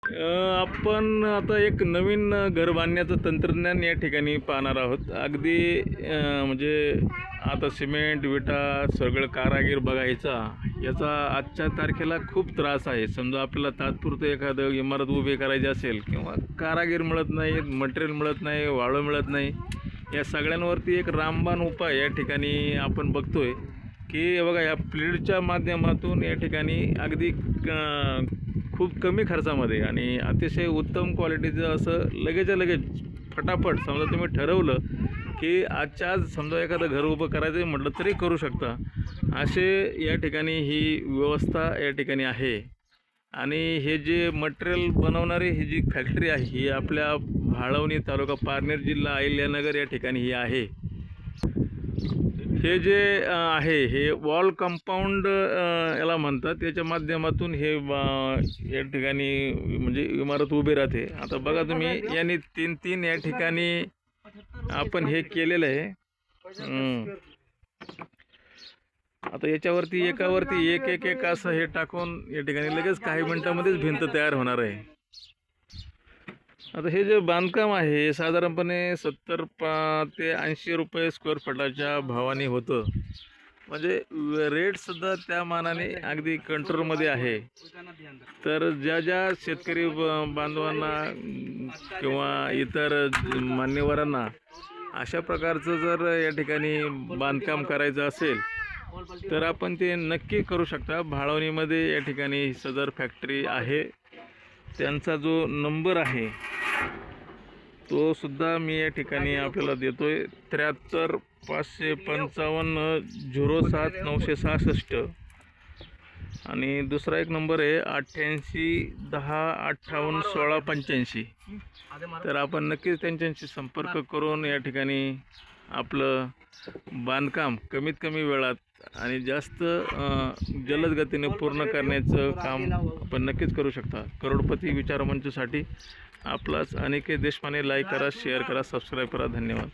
आपण आता एक नवीन घर बांधण्याचं तंत्रज्ञान या ठिकाणी पाहणार आहोत. अगदी म्हणजे आता सिमेंट विटा सगळं कारागीर बघायचा याचा आजच्या तारखेला खूप त्रास आहे. समजा आपल्याला तात्पुरतं एखादं इमारत उभी करायची असेल किंवा कारागीर मिळत नाही, मटेरियल मिळत नाही, वाळू मिळत नाही, या सगळ्यांवरती एक रामबाण उपाय या ठिकाणी आपण बघतोय की बघा या प्लेटच्या माध्यमातून या ठिकाणी अगदी खूप कमी खर्चामध्ये आणि अतिशय उत्तम क्वालिटीचं असं लगेचच्या लगेच फटाफट समजा तुम्ही ठरवलं की आजच्या आज समजा एखादं घर उभं करायचं म्हटलं तरी करू शकता. असे या ठिकाणी ही व्यवस्था या ठिकाणी आहे. आणि हे जे मटेरियल बनवणारी ही जी फॅक्टरी आहे ही आपल्या भाळवणी तालुका पारनेर जिल्हा अहिल्यानगर या ठिकाणी ही आहे. हे जे आहे हे वॉल कंपाऊंड याला म्हणतात. याच्या माध्यमातून हे या ठिकाणी म्हणजे इमारत उभी राहते. आता बघा तुम्ही यांनी तीन या ठिकाणी आपण हे केलेलं आहे. आता याच्यावरती एकावरती एक असं हे टाकून या ठिकाणी लगेच काही मिनिटांमध्येच भिंत तयार होणार आहे. आता हे जे बांधकाम आहे हे साधारणपणे 70 ते 80 रुपये स्क्वेअर फुटाच्या भावाने होतं. म्हणजे रेटसुद्धा त्या मानाने अगदी कंट्रोलमध्ये आहे. तर ज्या शेतकरी बांधवांना किंवा इतर मान्यवरांना अशा प्रकारचं जर या ठिकाणी बांधकाम करायचं असेल तर आपण ते नक्की करू शकता. भाळवणीमध्ये या ठिकाणी सदर फॅक्टरी आहे. त्यांचा जो नंबर आहे तो सुद्धा मी या ठिकाणी आपल्याला देतोय. 73 555 07 966 आणि दुसरा एक नंबर आहे 88 10 58 16 85. तर आपण नक्कीच त्यांच्याशी संपर्क करून या ठिकाणी आपलं बांधकाम कमीत कमी वेळात आणि जास्त जलद गतीने पूर्ण करण्याचं काम आपण नक्कीच करू शकता. करोडपती विचारमंचसाठी आपलाच अनिकेत देशपांडे. लाईक करा, शेअर करा, सबस्क्राईब करा. धन्यवाद.